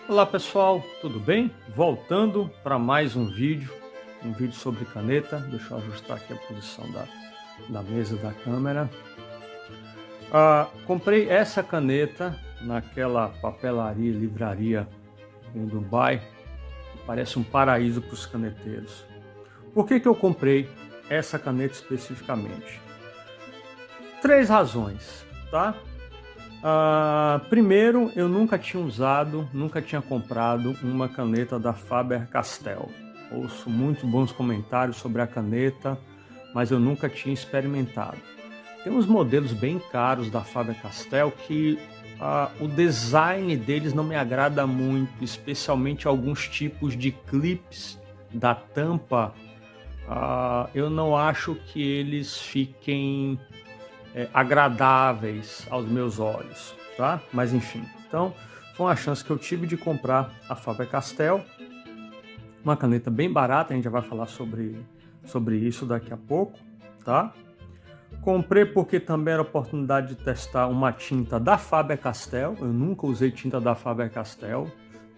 Olá pessoal, tudo bem? Voltando para mais um vídeo sobre caneta. Deixa eu ajustar aqui a posição da mesa da câmera. Comprei essa caneta naquela papelaria, livraria em Dubai. Parece um paraíso para os caneteiros. Por que eu comprei essa caneta especificamente? 3 razões, tá? Primeiro, eu nunca tinha comprado uma caneta da Faber-Castell. Ouço muito bons comentários sobre a caneta, mas eu nunca tinha experimentado. Tem uns modelos bem caros da Faber-Castell que o design deles não me agrada muito, especialmente alguns tipos de clips da tampa. Eu não acho que eles fiquem agradáveis aos meus olhos, tá? Mas enfim, então foi uma chance que eu tive de comprar a Faber-Castell, uma caneta bem barata, a gente já vai falar sobre isso daqui a pouco, tá? Comprei porque também era a oportunidade de testar uma tinta da Faber-Castell. Eu nunca usei tinta da Faber-Castell,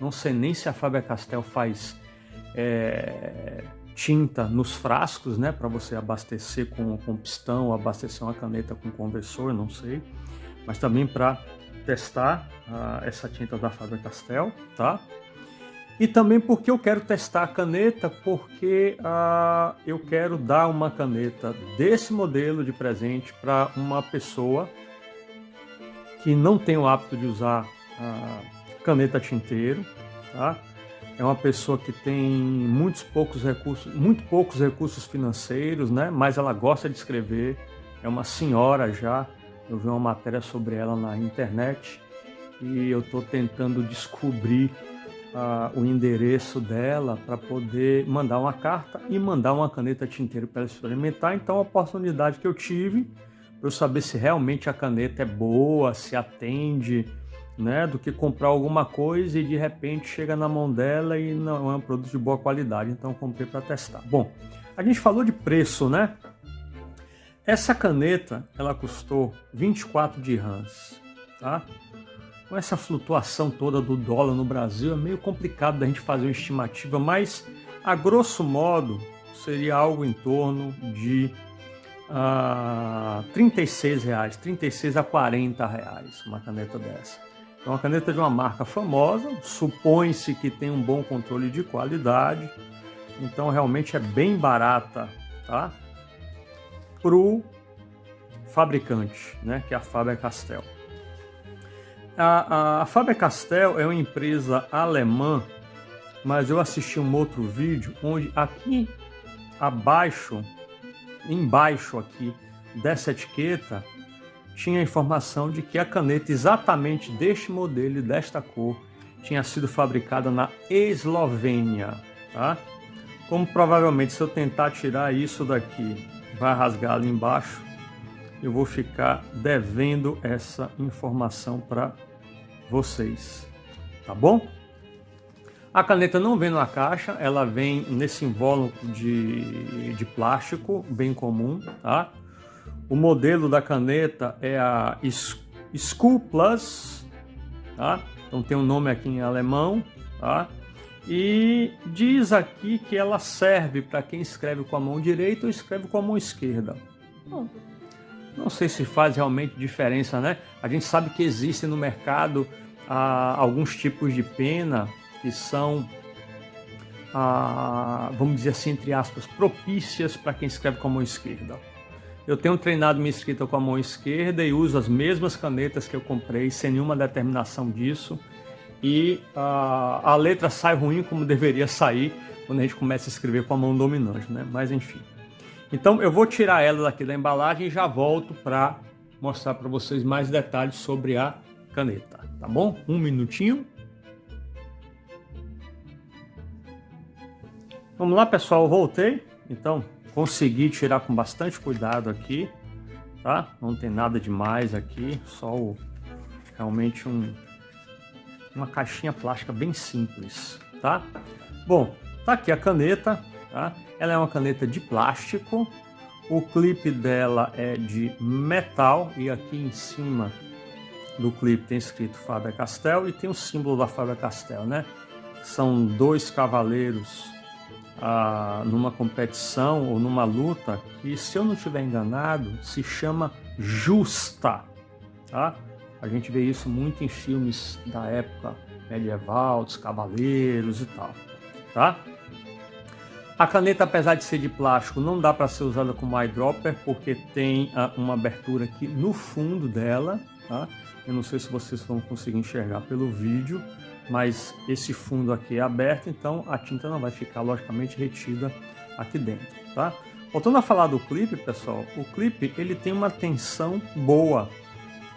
não sei nem se a Faber-Castell faz tinta nos frascos, né, para você abastecer com pistão, ou abastecer uma caneta com conversor, não sei, mas também para testar essa tinta da Faber-Castell, tá? E também porque eu quero testar a caneta, porque eu quero dar uma caneta desse modelo de presente para uma pessoa que não tem o hábito de usar caneta tinteiro, tá? É uma pessoa que tem muito poucos recursos financeiros, né? Mas ela gosta de escrever, é uma senhora já. Eu vi uma matéria sobre ela na internet e eu estou tentando descobrir o endereço dela para poder mandar uma carta e mandar uma caneta tinteiro para ela experimentar. Então, a oportunidade que eu tive para eu saber se realmente a caneta é boa, se atende, né, do que comprar alguma coisa e de repente chega na mão dela e não é um produto de boa qualidade. Então eu comprei para testar. Bom, a gente falou de preço, né? Essa caneta ela custou 24 dirhams, tá? Com essa flutuação toda do dólar no Brasil é meio complicado da gente fazer uma estimativa, mas a grosso modo seria algo em torno de 36 reais, 36 a 40 reais uma caneta dessa. É uma caneta de uma marca famosa, supõe-se que tem um bom controle de qualidade, então realmente é bem barata, tá? Para o fabricante, né? Que é a Faber-Castell. A Faber-Castell é uma empresa alemã, mas eu assisti um outro vídeo onde aqui embaixo aqui dessa etiqueta, tinha a informação de que a caneta exatamente deste modelo e desta cor tinha sido fabricada na Eslovênia, tá? Como provavelmente se eu tentar tirar isso daqui vai rasgar ali embaixo, eu vou ficar devendo essa informação para vocês, tá bom? A caneta não vem na caixa, ela vem nesse invólucro de plástico bem comum, tá? O modelo da caneta é a School Plus, tá? Então tem um nome aqui em alemão, tá? E diz aqui que ela serve para quem escreve com a mão direita ou escreve com a mão esquerda. Bom, não sei se faz realmente diferença, né? A gente sabe que existem no mercado alguns tipos de pena que são, vamos dizer assim, entre aspas, propícias para quem escreve com a mão esquerda. Eu tenho treinado minha escrita com a mão esquerda e uso as mesmas canetas que eu comprei sem nenhuma determinação disso. E a letra sai ruim como deveria sair quando a gente começa a escrever com a mão dominante, né? Mas enfim. Então eu vou tirar ela daqui da embalagem e já volto para mostrar para vocês mais detalhes sobre a caneta, tá bom? Um minutinho. Vamos lá, pessoal, eu voltei. Então, consegui tirar com bastante cuidado aqui, tá? Não tem nada demais aqui, só realmente uma caixinha plástica bem simples, tá? Bom, tá aqui a caneta, tá? Ela é uma caneta de plástico, o clipe dela é de metal e aqui em cima do clipe tem escrito Faber-Castell e tem o símbolo da Faber-Castell, né? São dois cavaleiros numa competição ou numa luta que, se eu não estiver enganado, se chama justa, tá? A gente vê isso muito em filmes da época medieval, dos cavaleiros e tal, tá? A caneta, apesar de ser de plástico, não dá para ser usada como eyedropper porque tem uma abertura aqui no fundo dela, tá? Eu não sei se vocês vão conseguir enxergar pelo vídeo, mas esse fundo aqui é aberto, então a tinta não vai ficar logicamente retida aqui dentro, tá? Voltando a falar do clipe, pessoal, o clipe ele tem uma tensão boa,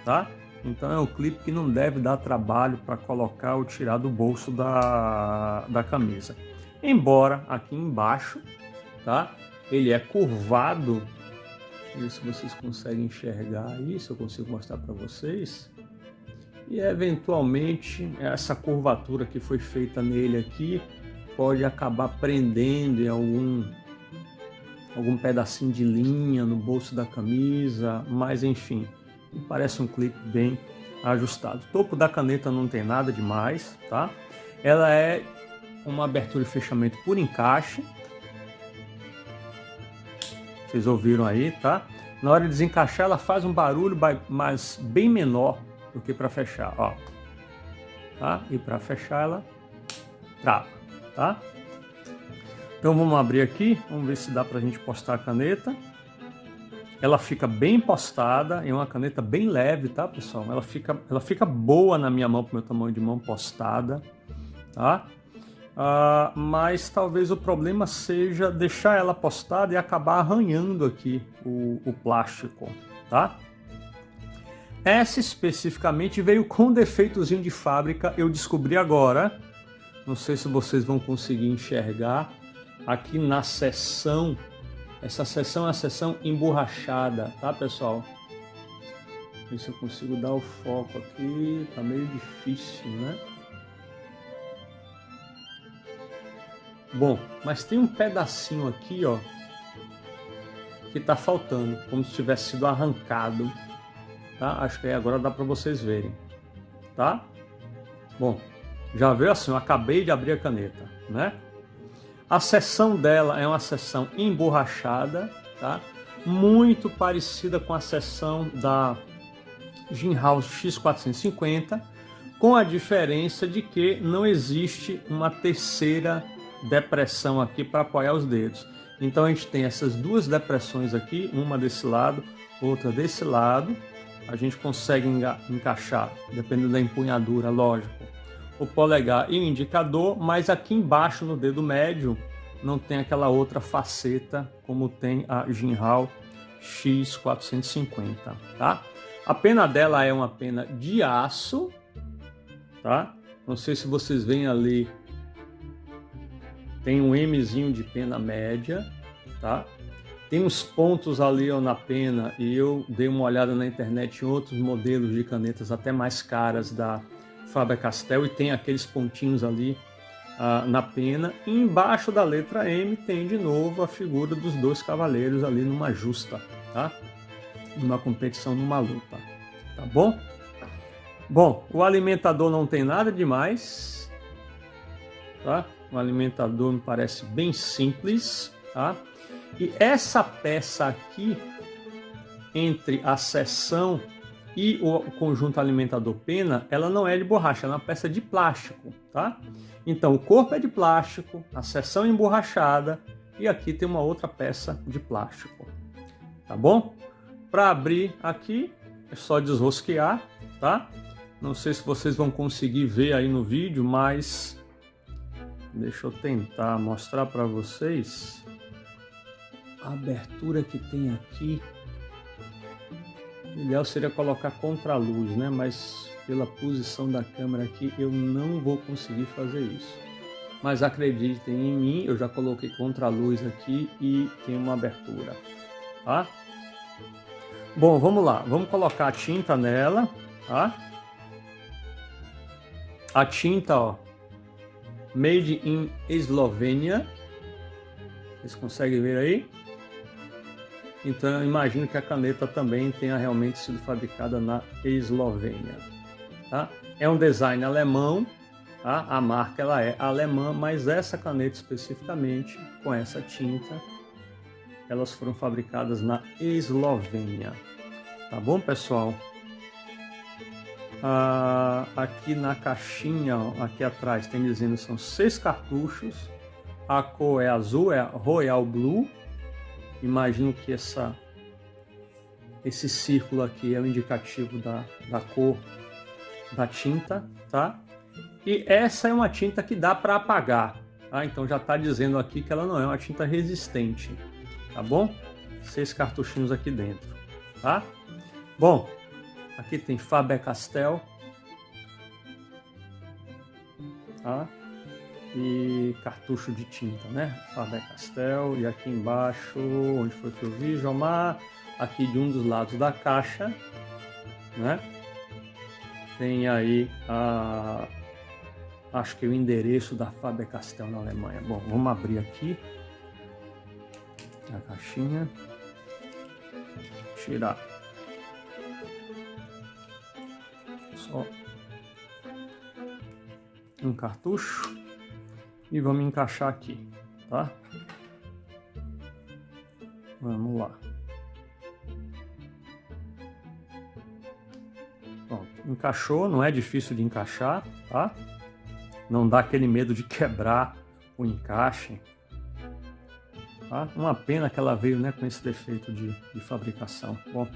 tá? Então é um clipe que não deve dar trabalho para colocar ou tirar do bolso da camisa. Embora aqui embaixo, tá? Ele é curvado. Deixa eu ver se vocês conseguem enxergar aí, se eu consigo mostrar para vocês. E eventualmente essa curvatura que foi feita nele aqui pode acabar prendendo em algum pedacinho de linha no bolso da camisa, mas enfim, parece um clipe bem ajustado. O topo da caneta não tem nada demais, tá? Ela é uma abertura e fechamento por encaixe. Vocês ouviram aí, tá? Na hora de desencaixar ela faz um barulho, mas bem menor do que para fechar, ó. Tá? E para fechar ela trava, tá? Então vamos abrir aqui, vamos ver se dá pra gente postar a caneta. Ela fica bem postada, é uma caneta bem leve, tá, pessoal? Ela fica boa na minha mão, pro meu tamanho de mão postada, tá? Mas talvez o problema seja deixar ela postada e acabar arranhando aqui o plástico, tá? Essa especificamente veio com um defeitozinho de fábrica, eu descobri agora. Não sei se vocês vão conseguir enxergar aqui na seção. Essa seção é a seção emborrachada, tá, pessoal? Ver se eu consigo dar o foco aqui, tá meio difícil, né? Bom, mas tem um pedacinho aqui, ó, que tá faltando, como se tivesse sido arrancado, tá? Acho que aí agora dá para vocês verem, tá? Bom, já veio assim, eu acabei de abrir a caneta, né? A seção dela é uma seção emborrachada, tá? Muito parecida com a seção da Jinhaos X450, com a diferença de que não existe uma terceira depressão aqui para apoiar os dedos. Então a gente tem essas duas depressões aqui, uma desse lado, outra desse lado. A gente consegue encaixar, dependendo da empunhadura, lógico, o polegar e o indicador, mas aqui embaixo no dedo médio não tem aquela outra faceta como tem a Jinhao X450, tá? A pena dela é uma pena de aço, tá? Não sei se vocês veem ali, tem um Mzinho de pena média, tá? Tem uns pontos ali ó, na pena, e eu dei uma olhada na internet em outros modelos de canetas até mais caras da Faber-Castell, e tem aqueles pontinhos ali na pena. E embaixo da letra M tem de novo a figura dos dois cavaleiros ali numa justa, tá? Numa competição, numa luta, tá bom? Bom, o alimentador não tem nada demais, tá? O alimentador me parece bem simples, tá? E essa peça aqui, entre a seção e o conjunto alimentador pena, ela não é de borracha, ela é uma peça de plástico, tá? Então o corpo é de plástico, a seção é emborrachada e aqui tem uma outra peça de plástico, tá bom? Para abrir aqui é só desrosquear, tá? Não sei se vocês vão conseguir ver aí no vídeo, mas deixa eu tentar mostrar para vocês a abertura que tem aqui. O ideal seria colocar contra a luz, né? Mas pela posição da câmera aqui eu não vou conseguir fazer isso. Mas acreditem em mim, eu já coloquei contra a luz aqui e tem uma abertura, tá? Bom, vamos lá, vamos colocar a tinta nela, tá? A tinta, ó, Made in Eslovênia. Vocês conseguem ver aí? Então eu imagino que a caneta também tenha realmente sido fabricada na Eslovênia, tá? É um design alemão, tá? A marca ela é alemã, mas essa caneta especificamente, com essa tinta, elas foram fabricadas na Eslovênia. Tá bom, pessoal? Aqui na caixinha, aqui atrás, tem dizendo que são 6 cartuchos. A cor é azul, é Royal Blue. Imagino que esse círculo aqui é o indicativo da cor da tinta, tá? E essa é uma tinta que dá para apagar, tá? Então já está dizendo aqui que ela não é uma tinta resistente, tá bom? 6 cartuchinhos aqui dentro, tá? Bom, aqui tem Faber-Castell, tá? E cartucho de tinta, né? Faber-Castell. E aqui embaixo, onde foi que eu vi, Jomar? Aqui de um dos lados da caixa, né? Tem aí acho que o endereço da Faber-Castell na Alemanha. Bom, vamos abrir aqui a caixinha. Tirar só um cartucho e vamos encaixar aqui, tá? Vamos lá. Pronto, encaixou, não é difícil de encaixar, tá? Não dá aquele medo de quebrar o encaixe, tá? Uma pena que ela veio, né, com esse defeito de fabricação. Bom,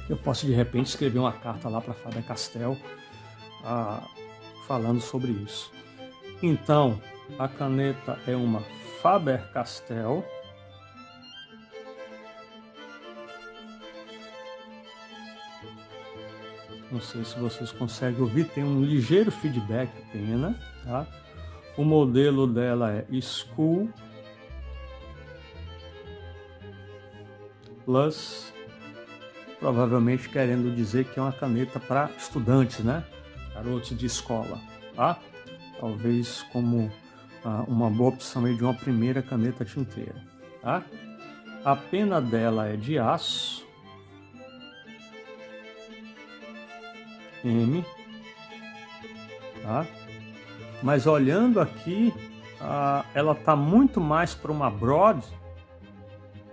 eu posso de repente escrever uma carta lá para Faber-Castell falando sobre isso. Então, a caneta é uma Faber-Castell. Não sei se vocês conseguem ouvir, tem um ligeiro feedback pena, tá? O modelo dela é School Plus, provavelmente querendo dizer que é uma caneta para estudantes, né? Garotos de escola, tá? Talvez como uma boa opção aí de uma primeira caneta tinteira, tá? A pena dela é de aço M, tá? Mas olhando aqui, ela tá muito mais para uma Broad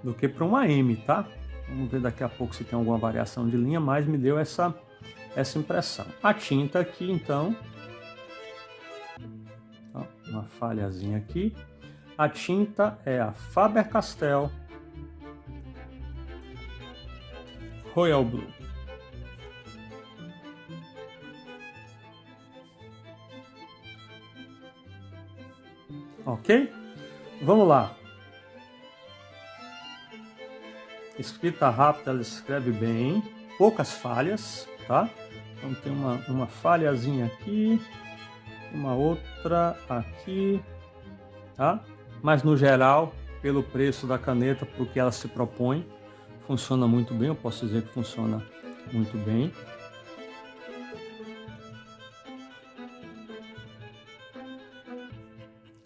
do que para uma M, tá? Vamos ver daqui a pouco se tem alguma variação de linha, mas me deu essa impressão. A tinta aqui, então, ó, uma falhazinha aqui. A tinta é a Faber-Castell Royal Blue. Ok? Vamos lá. Escrita rápida, ela escreve bem, poucas falhas, tá? Então tem uma falhazinha aqui, uma outra aqui, tá? Mas no geral, pelo preço da caneta, para o que ela se propõe, funciona muito bem, eu posso dizer que funciona muito bem.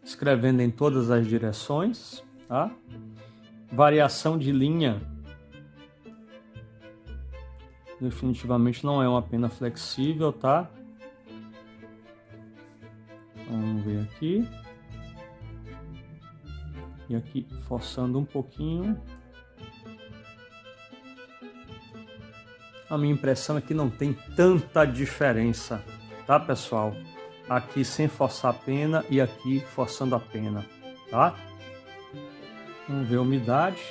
Escrevendo em todas as direções, tá? Variação de linha definitivamente não é uma pena flexível, tá? Vamos ver aqui. E aqui forçando um pouquinho. A minha impressão é que não tem tanta diferença, tá, pessoal? Aqui sem forçar a pena e aqui forçando a pena, tá? Vamos ver a umidade.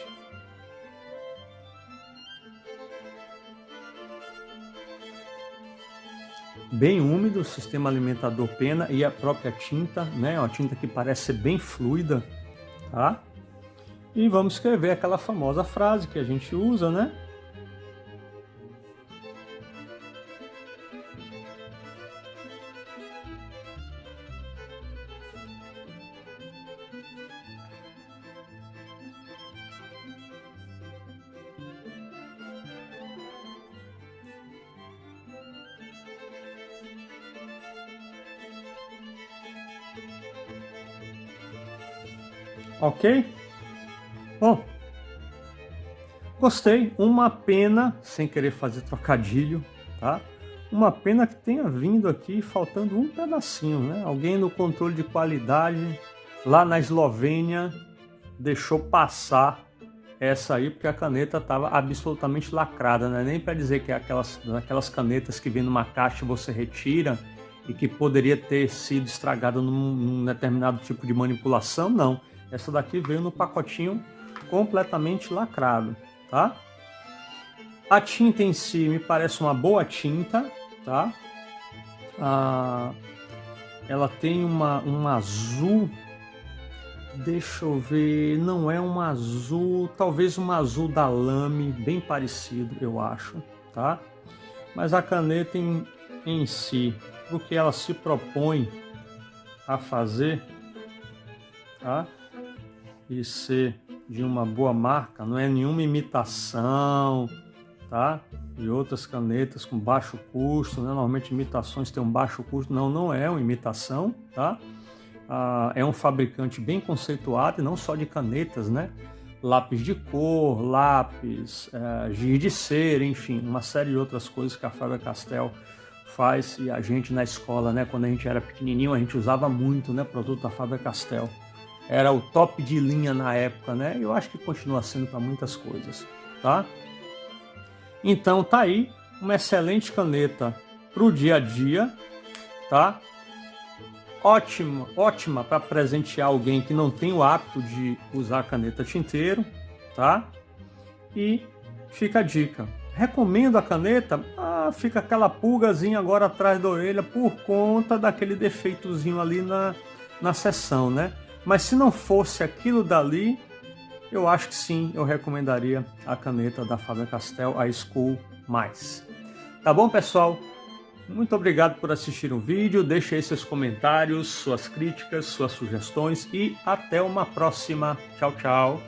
Bem úmido o sistema alimentador pena e a própria tinta, né? Uma tinta que parece ser bem fluida, tá? E vamos escrever aquela famosa frase que a gente usa, né? Ok? Bom, gostei. Uma pena, sem querer fazer trocadilho, tá? Uma pena que tenha vindo aqui faltando um pedacinho, né? Alguém no controle de qualidade lá na Eslovênia deixou passar essa aí, porque a caneta estava absolutamente lacrada, né? Nem para dizer que é aquelas canetas que vem numa caixa e você retira e que poderia ter sido estragada num determinado tipo de manipulação, não. Essa daqui veio no pacotinho completamente lacrado, tá? A tinta em si me parece uma boa tinta, tá? Ela tem um azul, deixa eu ver, não é um azul, talvez um azul da Lamy, bem parecido, eu acho, tá? Mas a caneta em si, o que ela se propõe a fazer, tá? E ser de uma boa marca, não é nenhuma imitação, tá? De outras canetas com baixo custo, né? Normalmente imitações têm um baixo custo, não é uma imitação, tá? É um fabricante bem conceituado, e não só de canetas, né? Lápis de cor, lápis, giz de cera, enfim, uma série de outras coisas que a Faber-Castell faz, e a gente na escola, né, quando a gente era pequenininho, a gente usava muito, né, produto da Faber-Castell. Era o top de linha na época, né? Eu acho que continua sendo para muitas coisas, tá? Então tá aí uma excelente caneta para o dia a dia, tá? Ótima para presentear alguém que não tem o hábito de usar caneta tinteiro, tá? E fica a dica. Recomendo a caneta? Fica aquela pulgazinha agora atrás da orelha por conta daquele defeitozinho ali na seção, né? Mas se não fosse aquilo dali, eu acho que sim, eu recomendaria a caneta da Faber-Castell, a School Mais. Tá bom, pessoal? Muito obrigado por assistir o vídeo, deixe aí seus comentários, suas críticas, suas sugestões e até uma próxima. Tchau, tchau!